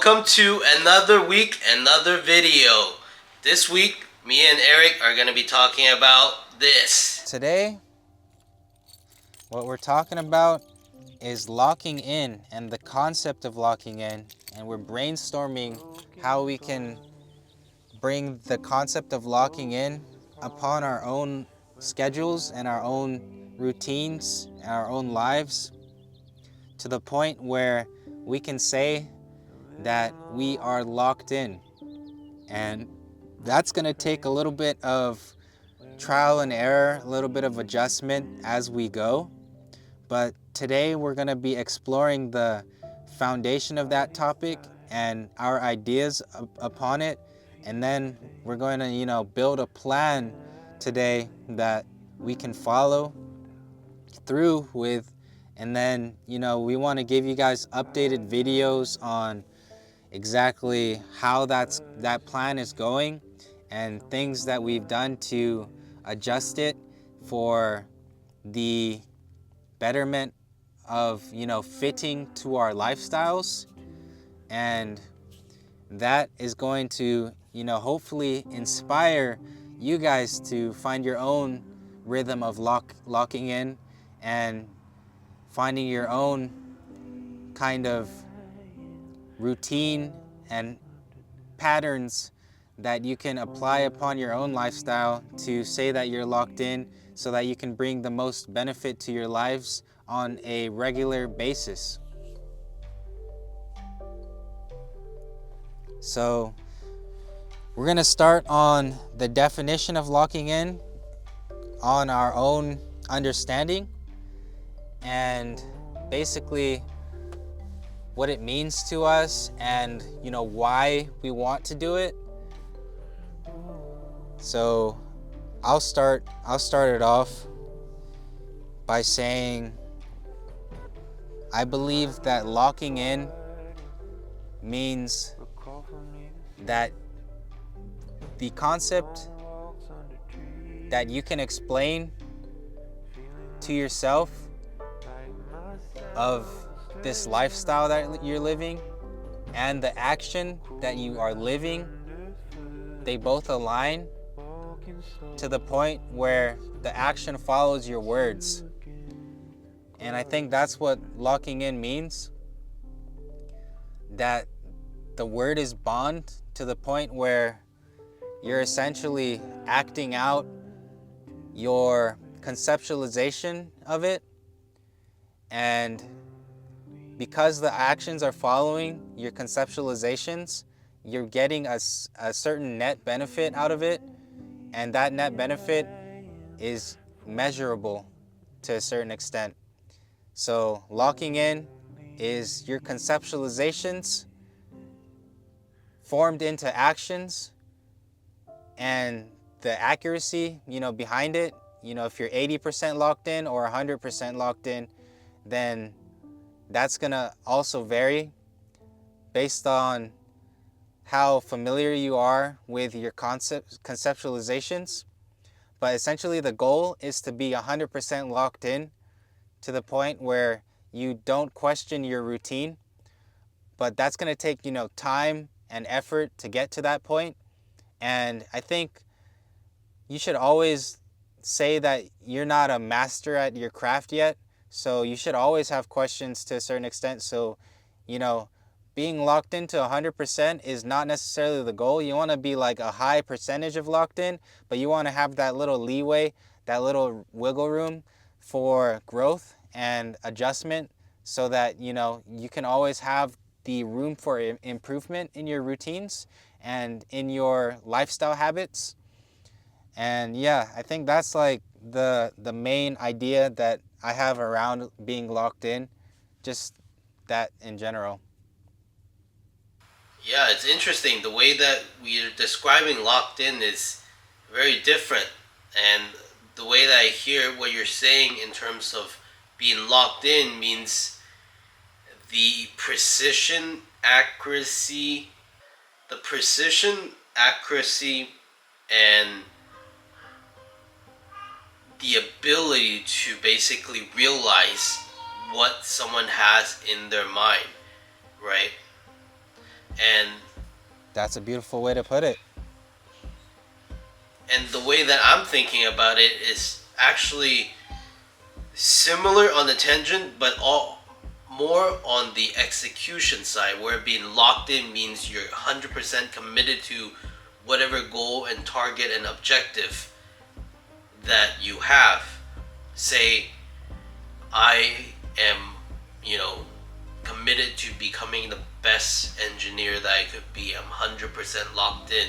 welcome to another week, another video. This week, me and Eric are going to be talking about this. Today, what we're talking about is locking in and the concept of locking in, and we're brainstorming how we can bring the concept of locking in upon our own schedules and our own routines and our own lives to the point where we can say that we are locked in. And that's going to take a little bit of trial and error, a little bit of adjustment as we go. But today we're going to be exploring the foundation of that topic and our ideas upon it. And then we're going to, build a plan today that we can follow through with. And then, we want to give you guys updated videos on exactly how that plan is going and things that we've done to adjust it for the betterment of fitting to our lifestyles. And that is going to hopefully inspire you guys to find your own rhythm of locking in and finding your own kind of routine and patterns that you can apply upon your own lifestyle to say that you're locked in, so that you can bring the most benefit to your lives on a regular basis. So we're going to start on the definition of locking in on our own understanding, and basically what it means to us, and why we want to do it. So I'll start it off by saying I believe that locking in means that the concept that you can explain to yourself of this lifestyle that you're living and the action that you are living, they both align to the point where the action follows your words. And I think that's what locking in means, that the word is bond to the point where you're essentially acting out your conceptualization of it, and because the actions are following your conceptualizations, you're getting a certain net benefit out of it, and that net benefit is measurable to a certain extent. So locking in is your conceptualizations formed into actions, and the accuracy, behind it, if you're 80% locked in or 100% locked in, then that's gonna also vary based on how familiar you are with your conceptualizations. But essentially the goal is to be 100% locked in to the point where you don't question your routine. But that's gonna take, time and effort to get to that point. And I think you should always say that you're not a master at your craft yet. So you should always have questions to a certain extent. So, being locked into 100% is not necessarily the goal. You want to be like a high percentage of locked in, but you want to have that little leeway, that little wiggle room for growth and adjustment, so that, you can always have the room for improvement in your routines and in your lifestyle habits. And yeah, I think that's like the main idea that I have around being locked in, just that in general. Yeah, it's interesting. The way that we're describing locked in is very different. And the way that I hear what you're saying in terms of being locked in means the precision, accuracy, and the ability to basically realize what someone has in their mind, right? And That's a beautiful way to put it. the way that I'm thinking about it is actually similar on the tangent, but all more on the execution side, where being locked in means you're 100% committed to whatever goal and target and objective that you have. Say, I am, you know, committed to becoming the best engineer that I could be. I'm 100% locked in.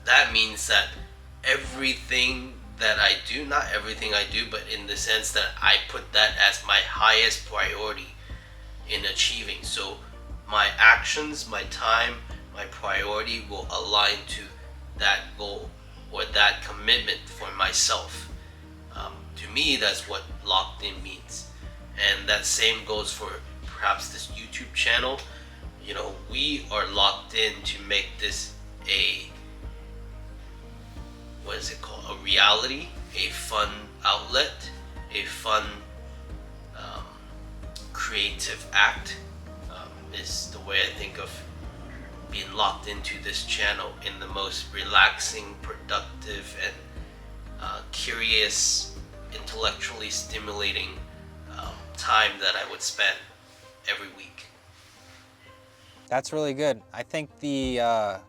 That means that everything that I do, not everything I do, but in the sense that I put that as my highest priority in achieving. So my actions, my time, my priority will align to that goal or that commitment for myself. To me, that's what locked in means. And that same goes for perhaps this YouTube channel. We are locked in to make this a, what is it called? A reality, a fun outlet, a fun creative act, is the way I think of being locked into this channel in the most relaxing, productive, and curious, intellectually stimulating time that I would spend every week. That's really good. I think the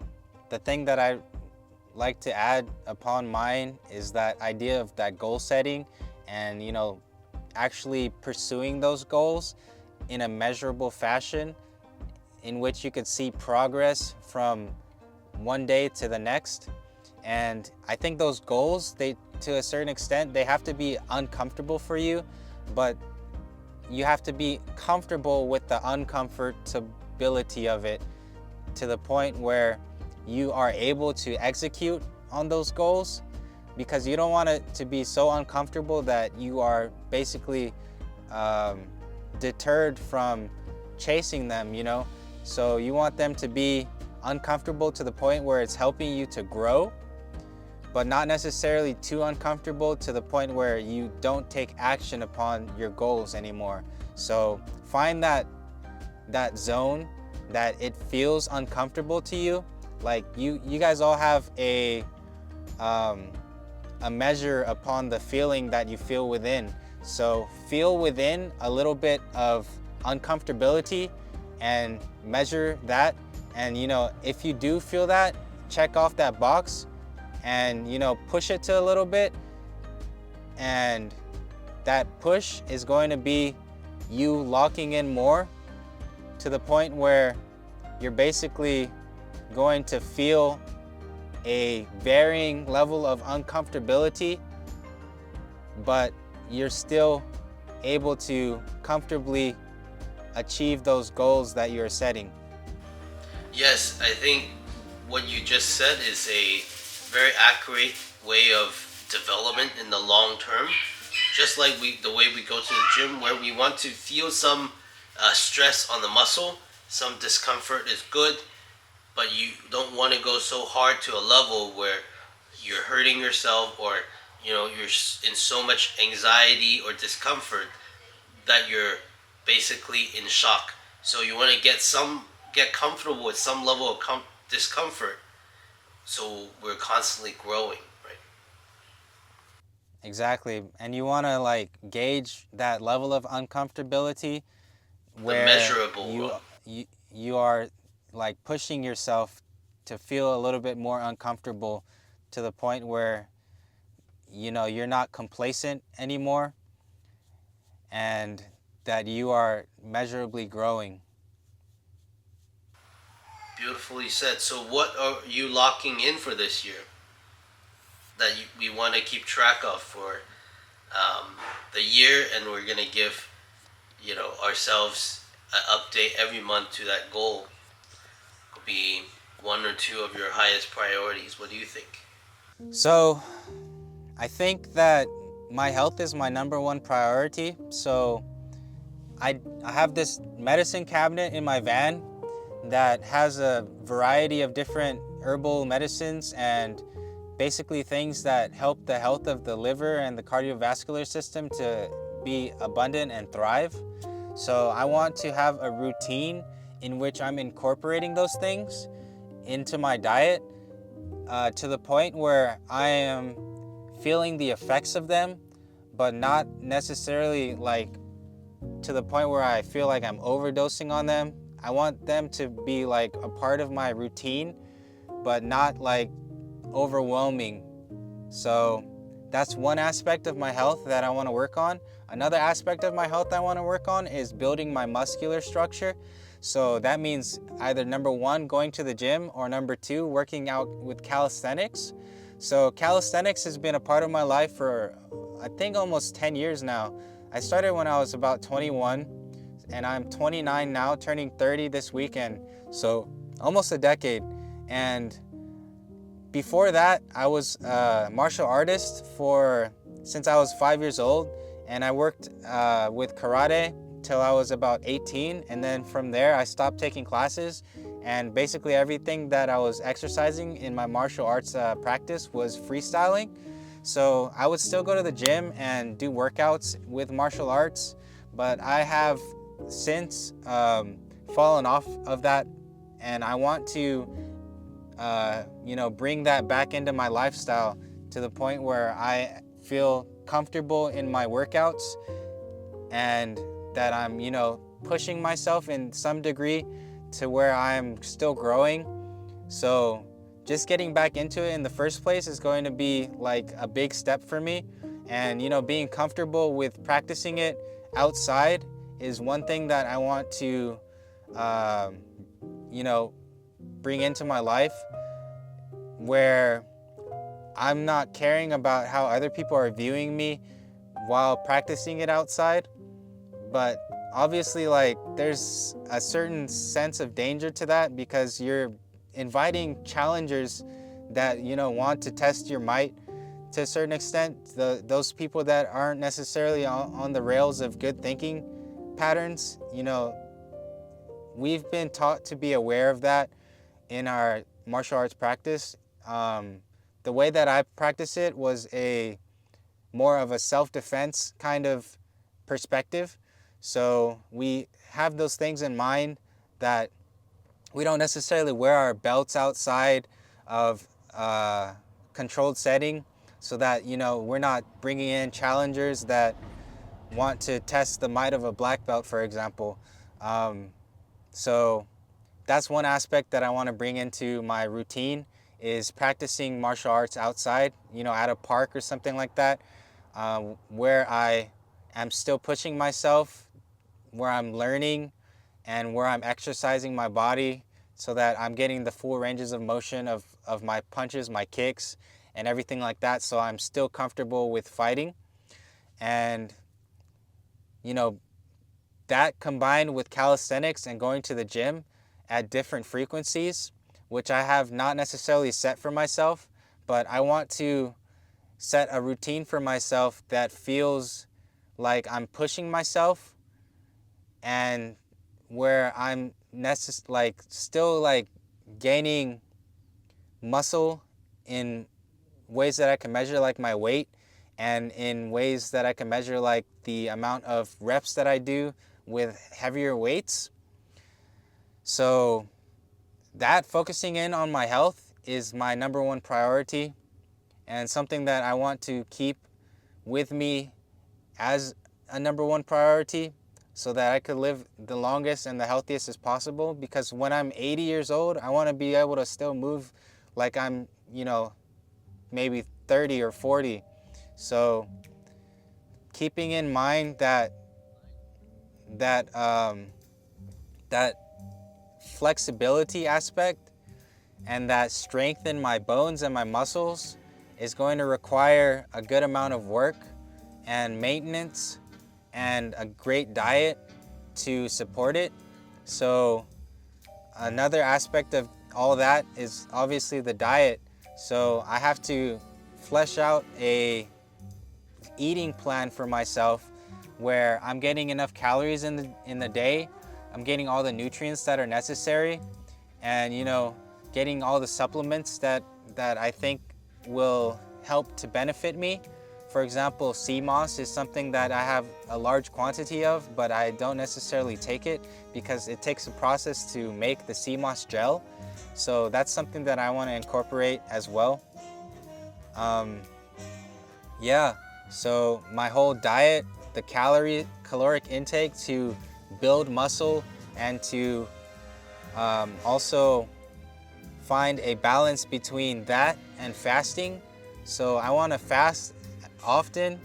thing that I like to add upon mine is that idea of that goal setting and actually pursuing those goals in a measurable fashion in which you could see progress from one day to the next. And I think those goals, they, to a certain extent, they have to be uncomfortable for you, but you have to be comfortable with the uncomfortability of it to the point where you are able to execute on those goals, because you don't want it to be so uncomfortable that you are basically deterred from chasing them, So you want them to be uncomfortable to the point where it's helping you to grow, but not necessarily too uncomfortable to the point where you don't take action upon your goals anymore. So find that zone that it feels uncomfortable to you. Like you guys all have a measure upon the feeling that you feel within. So feel within a little bit of uncomfortability and measure that. And if you do feel that, check off that box and push it to a little bit. And that push is going to be you locking in more to the point where you're basically going to feel a varying level of uncomfortability, but you're still able to comfortably achieve those goals that you're setting. Yes, I think what you just said is a very accurate way of development in the long term. Just like the way we go to the gym, where we want to feel some stress on the muscle, some discomfort is good, but you don't want to go so hard to a level where you're hurting yourself, or you're in so much anxiety or discomfort that you're basically in shock. So you want to get comfortable with some level of discomfort, so we're constantly growing, right? Exactly. And you want to gauge that level of uncomfortability The where measurable you are pushing yourself to feel a little bit more uncomfortable to the point where you're not complacent anymore, and that you are measurably growing. Beautifully said. So what are you locking in for this year that we want to keep track of for the year, and we're going to give ourselves an update every month to that goal? Could be one or two of your highest priorities. What do you think? So I think that my health is my number one priority. So I have this medicine cabinet in my van that has a variety of different herbal medicines and basically things that help the health of the liver and the cardiovascular system to be abundant and thrive. So I want to have a routine in which I'm incorporating those things into my diet to the point where I am feeling the effects of them, but not necessarily like to the point where I feel like I'm overdosing on them. I want them to be like a part of my routine, but not like overwhelming. So that's one aspect of my health that I want to work on. Another aspect of my health I want to work on is building my muscular structure. So that means either number one, going to the gym, or number two, working out with calisthenics. So calisthenics has been a part of my life for I think almost 10 years now. I started when I was about 21 and I'm 29 now, turning 30 this weekend. So almost a decade. And before that, I was a martial artist since I was 5 years old, and I worked with karate till I was about 18, and then from there I stopped taking classes, and basically everything that I was exercising in my martial arts practice was freestyling. So I would still go to the gym and do workouts with martial arts, but I have since fallen off of that, and I want to bring that back into my lifestyle to the point where I feel comfortable in my workouts and that I'm, pushing myself in some degree to where I'm still growing. So just getting back into it in the first place is going to be like a big step for me. And, being comfortable with practicing it outside is one thing that I want to, you know, bring into my life, where I'm not caring about how other people are viewing me while practicing it outside. But obviously, like, there's a certain sense of danger to that, because you're inviting challengers that, want to test your might to a certain extent. Those people that aren't necessarily on the rails of good thinking patterns, we've been taught to be aware of that in our martial arts practice. The way that I practice it was more of a self-defense kind of perspective. So we have those things in mind, that we don't necessarily wear our belts outside of a controlled setting, so that, we're not bringing in challengers that want to test the might of a black belt, for example. So that's one aspect that I want to bring into my routine, is practicing martial arts outside, at a park or something like that, where I am still pushing myself, where I'm learning, and where I'm exercising my body, so that I'm getting the full ranges of motion of my punches, my kicks, and everything like that. So I'm still comfortable with fighting. And, that combined with calisthenics and going to the gym at different frequencies, which I have not necessarily set for myself, but I want to set a routine for myself that feels like I'm pushing myself, and where I'm still like gaining muscle in ways that I can measure, like my weight, and in ways that I can measure like the amount of reps that I do with heavier weights. So that focusing in on my health is my number one priority, and something that I want to keep with me as a number one priority, so that I could live the longest and the healthiest as possible. Because when I'm 80 years old, I want to be able to still move like I'm, maybe 30 or 40. So keeping in mind that that flexibility aspect and that strength in my bones and my muscles is going to require a good amount of work and maintenance and a great diet to support it. So another aspect of all that is obviously the diet. So I have to flesh out a eating plan for myself, where I'm getting enough calories in the day, I'm getting all the nutrients that are necessary, and, getting all the supplements that I think will help to benefit me For example, sea moss is something that I have a large quantity of, but I don't necessarily take it because it takes a process to make the sea moss gel. So that's something that I want to incorporate as well. Um, yeah, so my whole diet, the caloric intake to build muscle and to also find a balance between that and fasting. So I want to fast often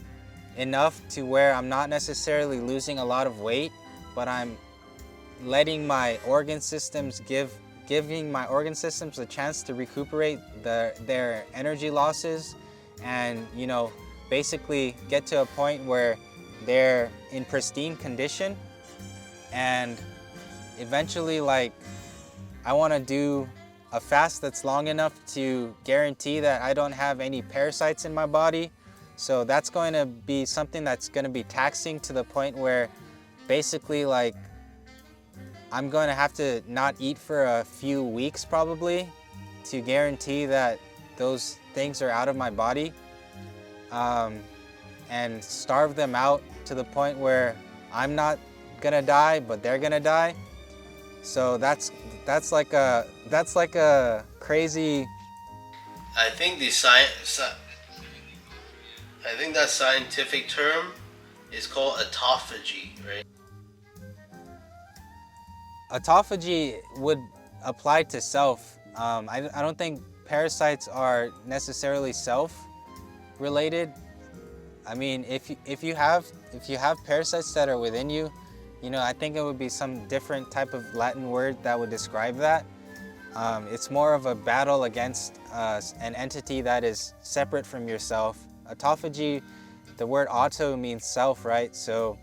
enough to where I'm not necessarily losing a lot of weight, but I'm letting my organ systems giving my organ systems a chance to recuperate their energy losses, and basically get to a point where they're in pristine condition. And eventually, like, I want to do a fast that's long enough to guarantee that I don't have any parasites in my body. So that's going to be something that's going to be taxing to the point where basically, like, I'm going to have to not eat for a few weeks probably to guarantee that those things are out of my body, um, and starve them out to the point where I'm not going to die, but they're going to die. So that's like a crazy. I think the science. I think that scientific term is called autophagy, right? Autophagy would apply to self. I don't think parasites are necessarily self related. I mean, if you have parasites that are within you, I think it would be some different type of Latin word that would describe that. It's more of a battle against an entity that is separate from yourself. Autophagy, the word auto means self, right? So,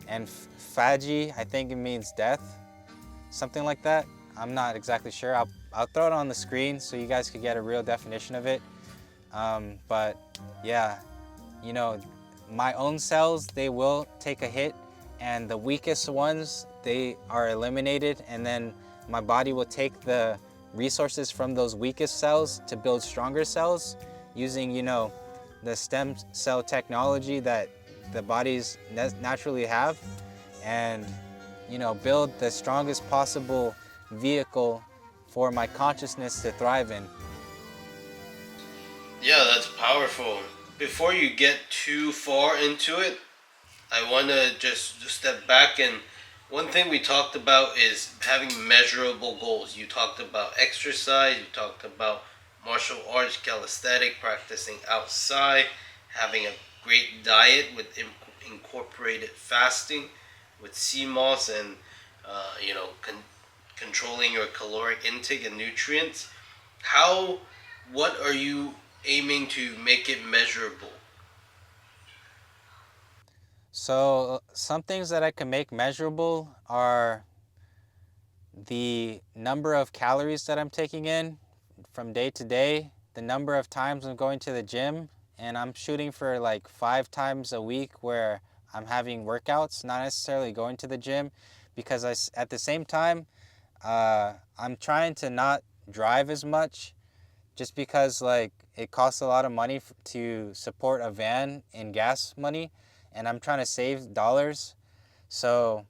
and phagy, I think it means death, something like that. I'm not exactly sure. I'll throw it on the screen so you guys could get a real definition of it. But yeah, you know, my own cells, they will take a hit, and the weakest ones, they are eliminated, and then my body will take the resources from those weakest cells to build stronger cells using, the stem cell technology that the bodies naturally have, and, build the strongest possible vehicle for my consciousness to thrive in. Yeah, that's powerful. Before you get too far into it, I want to just step back. And one thing we talked about is having measurable goals. You talked about exercise, you talked about martial arts, calisthenic, practicing outside, having a great diet with incorporated fasting, with sea moss, and controlling your caloric intake and nutrients. How, what are you aiming to make it measurable? So some things that I can make measurable are the number of calories that I'm taking in from day to day, the number of times I'm going to the gym, and I'm shooting for like 5 times a week where I'm having workouts, not necessarily going to the gym, because at the same time, I'm trying to not drive as much, just because like it costs a lot of money to support a van in gas money, and I'm trying to save dollars. So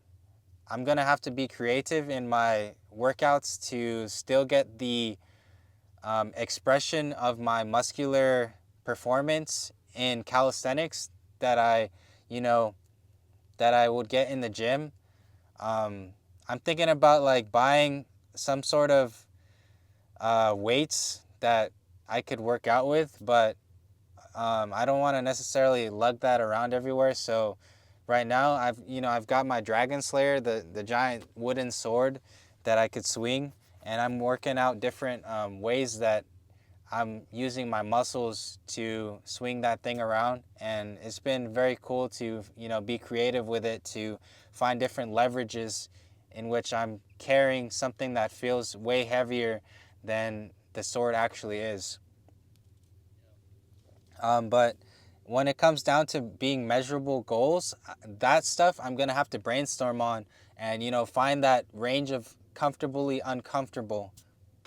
I'm gonna have to be creative in my workouts to still get the expression of my muscular performance in calisthenics that you know, that I would get in the gym. Um, I'm thinking about like buying some sort of weights that I could work out with, but I don't want to necessarily lug that around everywhere. So right now I've got my Dragon Slayer, the giant wooden sword that I could swing, and I'm working out different ways that I'm using my muscles to swing that thing around. And it's been very cool to be creative with it, to find different leverages in which I'm carrying something that feels way heavier than the sword actually is. But when it comes down to being measurable goals, that stuff I'm gonna have to brainstorm on, and find that range of comfortably uncomfortable.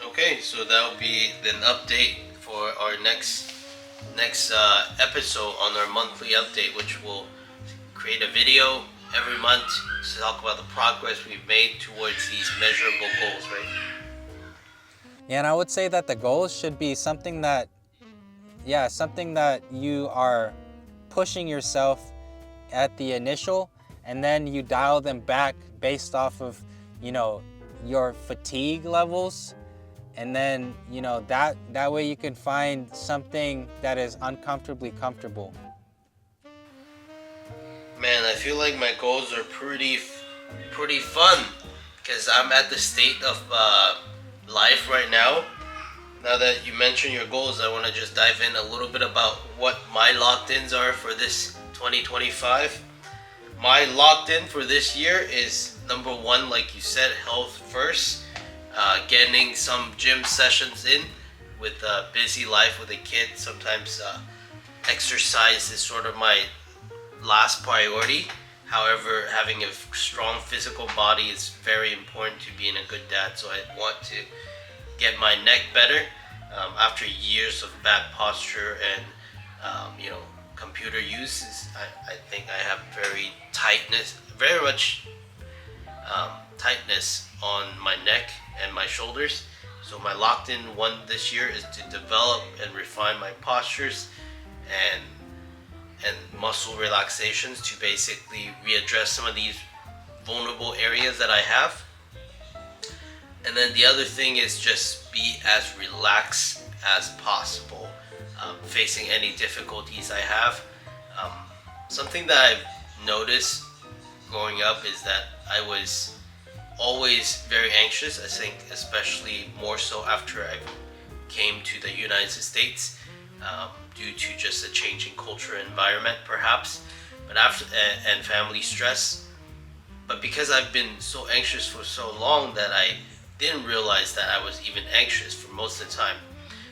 Okay, so that'll be an update for our next next episode on our monthly update, which will create a video every month to talk about the progress we've made towards these measurable goals, right? Yeah, and I would say that the goals should be something that, yeah, something that you are pushing yourself at the initial, and then you dial them back based off of, you know, your fatigue levels, and then, that way you can find something that is uncomfortably comfortable. Man, I feel like my goals are pretty fun because I'm at the state of life right now. Now that you mentioned your goals, I want to just dive in a little bit about what my locked ins are for this 2025. My locked in for this year is number one, like you said, health first. Getting some gym sessions in with a busy life with a kid. Sometimes exercise is sort of my last priority. However, having a strong physical body is very important to being a good dad. So I want to get my neck better after years of bad posture and computer use. I think I have very much tightness on my neck and my shoulders. So my locked in one this year is to develop and refine my postures and muscle relaxations to basically readdress some of these vulnerable areas that I have. And then the other thing is just be as relaxed as possible, facing any difficulties I have. Um, Something that I've noticed growing up is that I was always very anxious. I think, especially more so after I came to the United States, due to just a changing culture environment, perhaps, but after and family stress. But because I've been so anxious for so long that I didn't realize that I was even anxious for most of the time.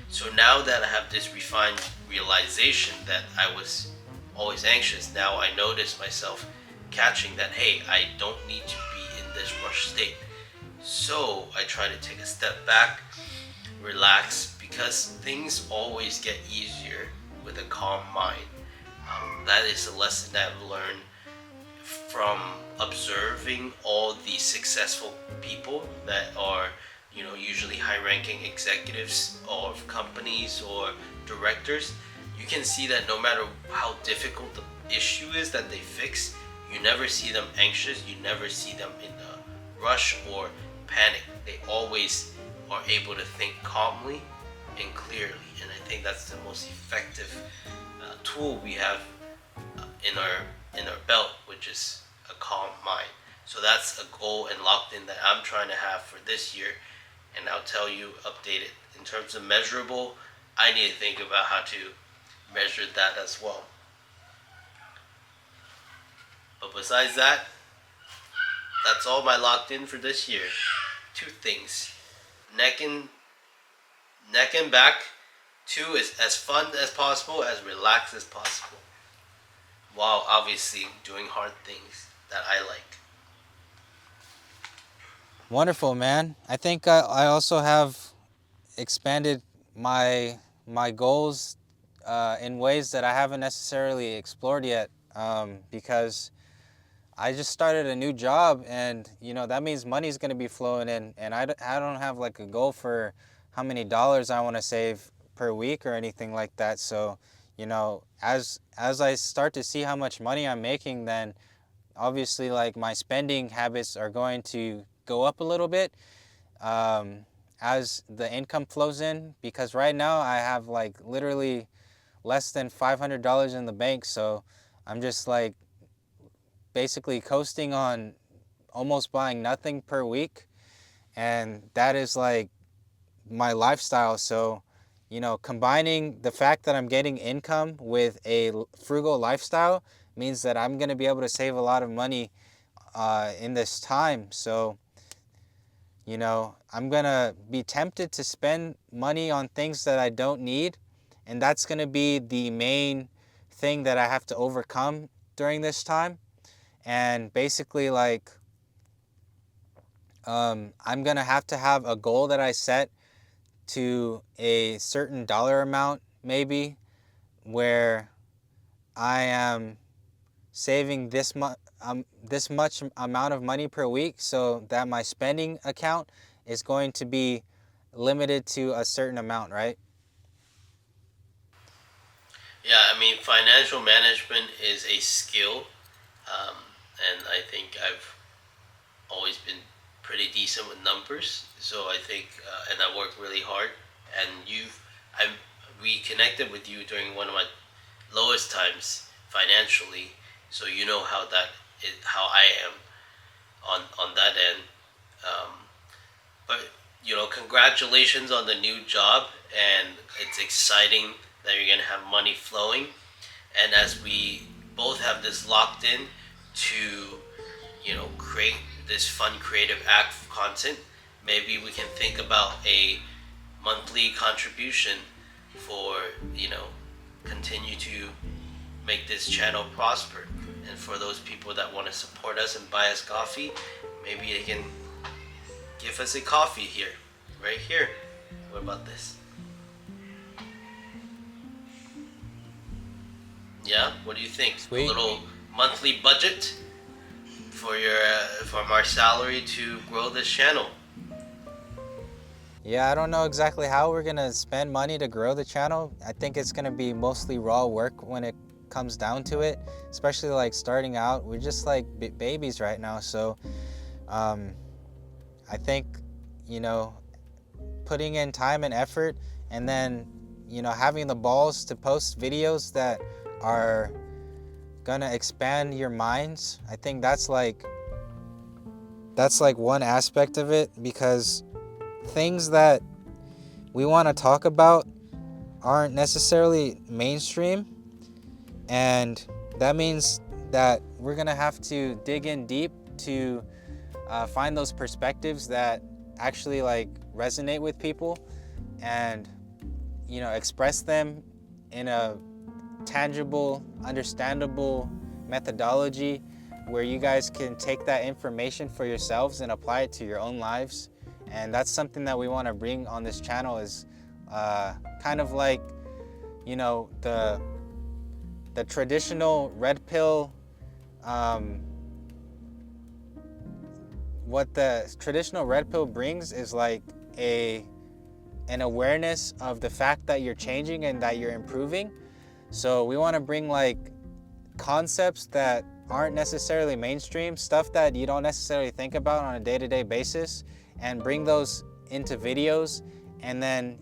So now that I have this refined realization that I was always anxious, now I notice myself catching that, hey, I don't need to be in this rush state. So I try to take a step back, relax, because things always get easier with a calm mind. That is a lesson that I've learned from observing all the successful people that are, usually high-ranking executives of companies or directors. You can see that no matter how difficult the issue is that they fix, you never see them anxious. You never see them in a rush or panic. They always are able to think calmly and clearly, and I think that's the most effective tool we have in our belt, which is a calm mind. So that's a goal and locked in that I'm trying to have for this year, and I'll tell you updated in terms of measurable. I need to think about how to measure that as well. But besides that, that's all my locked in for this year. Two things: neck and back. Two is as fun as possible, as relaxed as possible, while obviously doing hard things that I like. Wonderful, man. I think I also have expanded my goals in ways that I haven't necessarily explored yet, because I just started a new job, and that means money's going to be flowing in, and I don't have like a goal for how many dollars I want to save per week or anything like that. So, as I start to see how much money I'm making, then obviously like my spending habits are going to go up a little bit, as the income flows in, because right now I have like literally less than $500 in the bank. So I'm just like basically coasting on almost buying nothing per week, and that is like my lifestyle. So combining the fact that I'm getting income with a frugal lifestyle means that I'm going to be able to save a lot of money in this time. So I'm going to be tempted to spend money on things that I don't need, and that's going to be the main thing that I have to overcome during this time. And basically, like, I'm going to have a goal that I set to a certain dollar amount, maybe, where I am saving this much amount of money per week, so that my spending account is going to be limited to a certain amount, right? Yeah, I mean, financial management is a skill, um, and I think I've always been pretty decent with numbers. So I think, and I work really hard. And I, we connected with you during one of my lowest times financially, so you know how I am on that end. Um, but congratulations on the new job, and it's exciting that you're gonna have money flowing. And as we both have this locked in to create this fun creative act of content, maybe we can think about a monthly contribution for continue to make this channel prosper. And for those people that want to support us and buy us coffee, maybe they can give us a coffee here, right here. What about this? Yeah, what do you think? A Sweet. little monthly budget for your from our salary to grow this channel. Yeah, I don't know exactly how we're gonna spend money to grow the channel. I think it's gonna be mostly raw work when it comes down to it, especially like starting out. We're just like babies right now, so um, I think you know putting in time and effort, and then having the balls to post videos that are gonna expand your minds. I think that's like one aspect of it, because things that we want to talk about aren't necessarily mainstream, and that means that we're gonna have to dig in deep to find those perspectives that actually like resonate with people, and express them in a tangible, understandable methodology where you guys can take that information for yourselves and apply it to your own lives. And that's something that we want to bring on this channel, is kind of like the traditional red pill. um, what the traditional red pill brings is like an awareness of the fact that you're changing and that you're improving. So we want to bring like concepts that aren't necessarily mainstream, stuff that you don't necessarily think about on a day-to-day basis, and bring those into videos, and then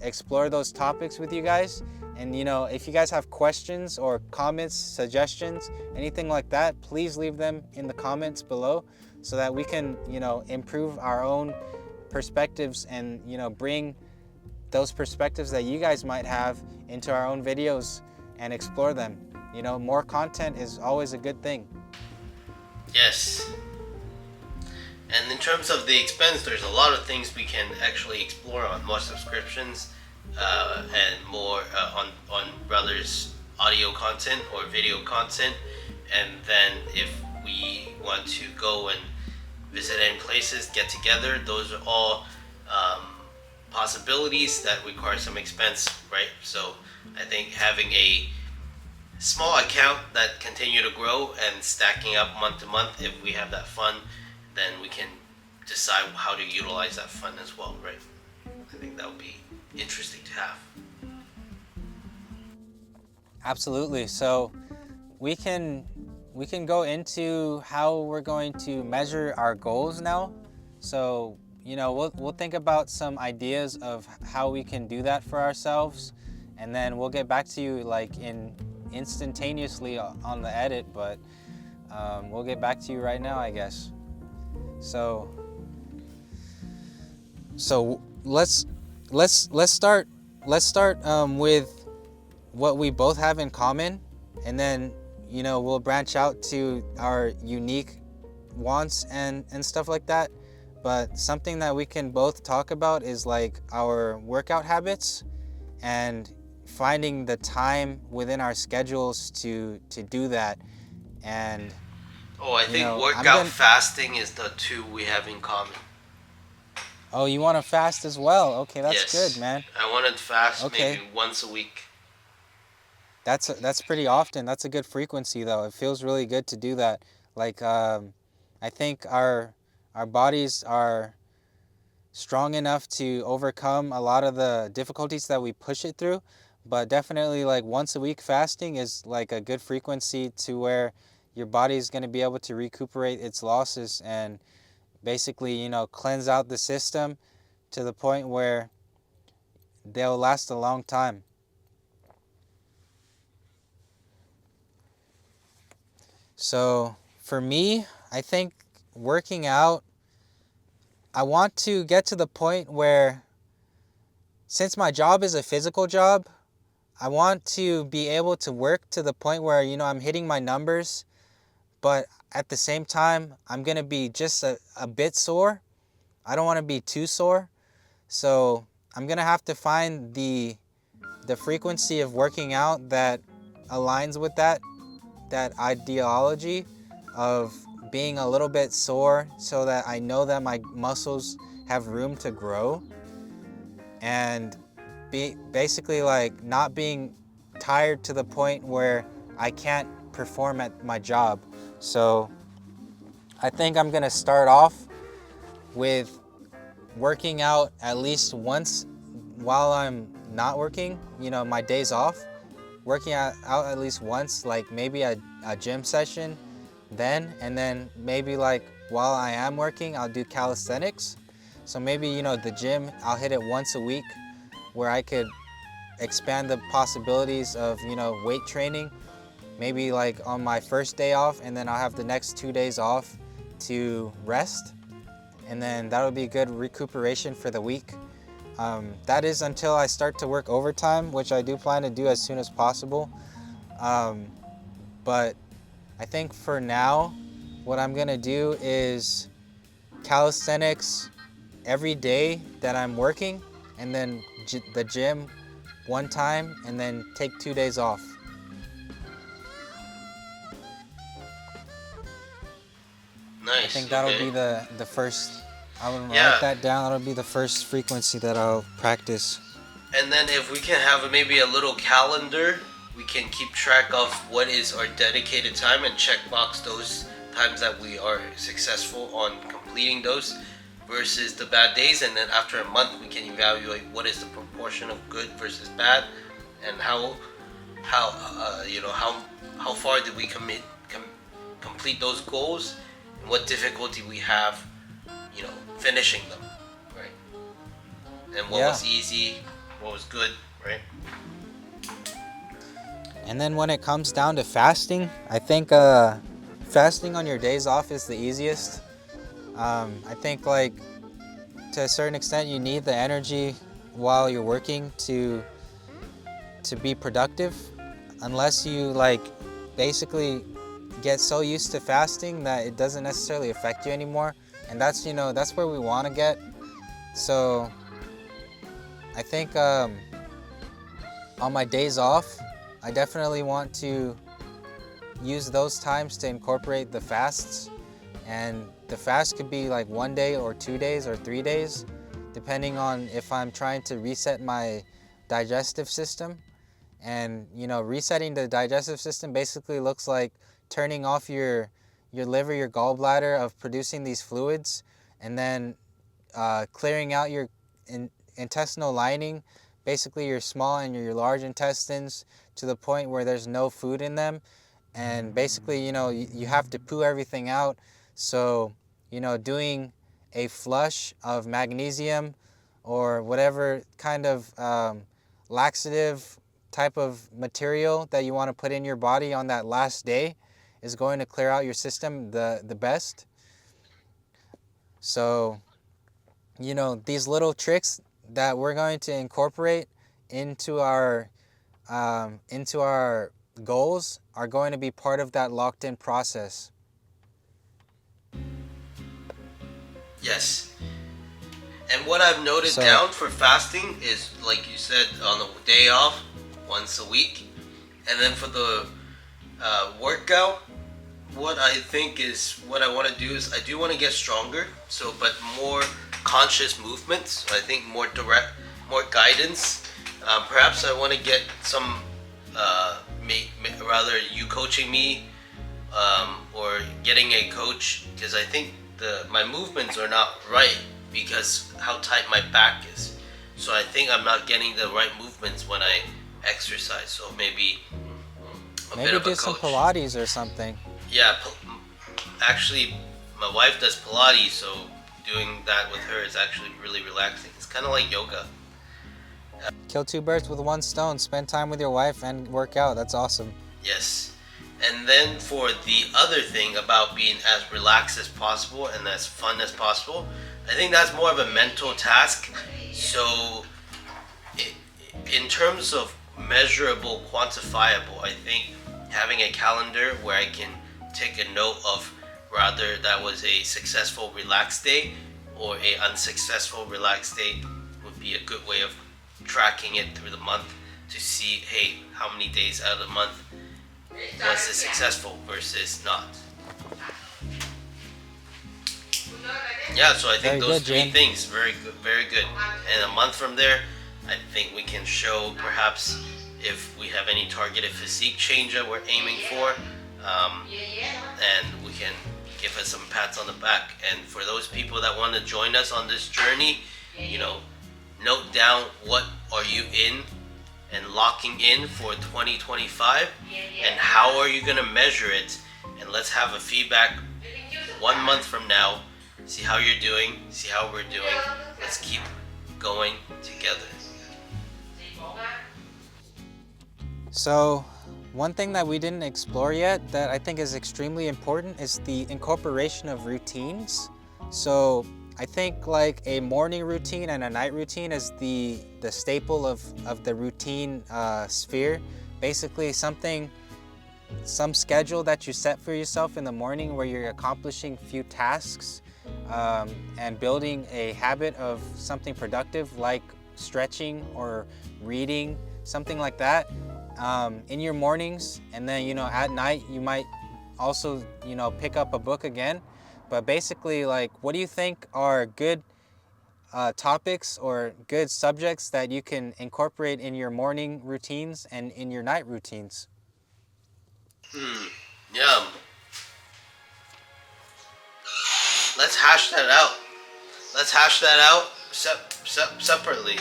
explore those topics with you guys. And if you guys have questions or comments, suggestions, anything like that, please leave them in the comments below, so that we can improve our own perspectives, and bring those perspectives that you guys might have into our own videos and explore them. More content is always a good thing. Yes. And in terms of the expense, there's a lot of things we can actually explore on more subscriptions, and more on brothers audio content or video content. And then if we want to go and visit any places, get together, those are all possibilities that require some expense, right? So I think having a small account that continue to grow and stacking up month to month, if we have that fund, then we can decide how to utilize that fund as well, right? I think that would be interesting to have. Absolutely. So we can go into how we're going to measure our goals now. So we'll think about some ideas of how we can do that for ourselves, and then we'll get back to you like instantaneously on the edit. But we'll get back to you right now, I guess. So let's start with what we both have in common, and then we'll branch out to our unique wants and stuff like that. But something that we can both talk about is like our workout habits, and finding the time within our schedules to do that. And Oh, I think I'm workout gonna fasting is the two we have in common. oh, you want to fast as well? Okay, that's good, Yes, man. I want to fast Okay. maybe once a week. That's pretty often. That's a good frequency though. It feels really good to do that. Like I think our bodies are strong enough to overcome a lot of the difficulties that we push it through, but definitely like once a week fasting is like a good frequency to where your body is going to be able to recuperate its losses and basically, cleanse out the system to the point where they'll last a long time. So for me, I think working out, I want to get to the point where, since my job is a physical job, I want to be able to work to the point where, I'm hitting my numbers, but at the same time, I'm going to be just a bit sore. I don't want to be too sore. So I'm going to have to find the frequency of working out that aligns with that ideology of being a little bit sore so that I know that my muscles have room to grow, and be basically like not being tired to the point where I can't perform at my job. So I think I'm gonna start off with working out at least once while I'm not working, my days off, working out at least once, like maybe a gym session then, and then maybe like while I am working, I'll do calisthenics. So maybe, the gym, I'll hit it once a week where I could expand the possibilities of, weight training, maybe like on my first day off, and then I'll have the next 2 days off to rest. And then that would be good recuperation for the week. That is until I start to work overtime, which I do plan to do as soon as possible. But I think for now, what I'm gonna do is calisthenics every day that I'm working, and then the gym one time, and then take 2 days off. I Nice. think that'll Okay. be the first. I will write Yeah. that down. That'll be the first frequency that I'll practice. And then if we can have maybe a little calendar, we can keep track of what is our dedicated time and check box those times that we are successful on completing those versus the bad days. And then after a month, we can evaluate what is the proportion of good versus bad, and how far did we complete those goals, and what difficulty we have, finishing them, right? And what Yeah. was easy, what was good, right? And then when it comes down to fasting, I think fasting on your days off is the easiest. I think like to a certain extent you need the energy while you're working to be productive, unless you like basically get so used to fasting that it doesn't necessarily affect you anymore. And that's where we want to get. So I think on my days off, I definitely want to use those times to incorporate the fasts. And the fast could be like 1 day or 2 days or 3 days, depending on if I'm trying to reset my digestive system. And resetting the digestive system basically looks like turning off your liver, your gallbladder of producing these fluids, and then clearing out your intestinal lining, basically your small and your large intestines, to the point where there's no food in them. And basically, you have to poo everything out. So, doing a flush of magnesium or whatever kind of laxative type of material that you want to put in your body on that last day is going to clear out your system the best. So, these little tricks that we're going to incorporate into our goals are going to be part of that locked-in process. Yes. And what I've noted So, down for fasting is, like you said, on the day off, once a week. And then for the workout, what I think is what I want to do is I do want to get stronger. So, but more conscious movements. I think more direct, more guidance. Perhaps I want to get some rather you coaching me, or getting a coach, because I think my movements are not right because how tight my back is. So I think I'm not getting the right movements when I exercise. So maybe a bit Maybe of a do some coach. Pilates or something. Yeah, actually, my wife does Pilates, so doing that with her is actually really relaxing. It's kind of like yoga. Kill two birds with one stone. Spend time with your wife and work out. That's awesome. Yes. And then for the other thing about being as relaxed as possible and as fun as possible, I think that's more of a mental task. So, in terms of measurable, quantifiable, I think having a calendar where I can take a note of rather that was a successful relaxed day or a unsuccessful relaxed day would be a good way of tracking it through the month to see, hey, how many days out of the month was it successful versus not. Yeah, so I think Very those good, three Jane. things, very good, very good. And a month from there, I think we can show perhaps if we have any targeted physique change that we're aiming for, and we can give us some pats on the back. And for those people that want to join us on this journey, you know, note down what are you in and locking in for 2025, and how are you going to measure it, and let's have a feedback 1 month from now, see how you're doing, see how we're doing. Let's keep going together. So, one thing that we didn't explore yet that I think is extremely important is the incorporation of routines. So, I think like a morning routine and a night routine is the staple of the routine sphere. Basically, some schedule that you set for yourself in the morning where you're accomplishing few tasks, and building a habit of something productive like stretching or reading, something like that, in your mornings. And then, at night you might also, pick up a book again. But basically, like, what do you think are good topics or good subjects that you can incorporate in your morning routines and in your night routines? Yeah, let's hash that out. Let's hash that out separately.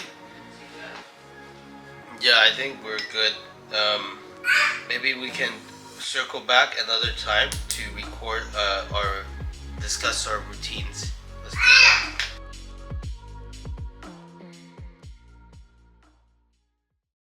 Yeah, I think we're good. Maybe we can circle back another time to record or discuss our routines. Let's do that.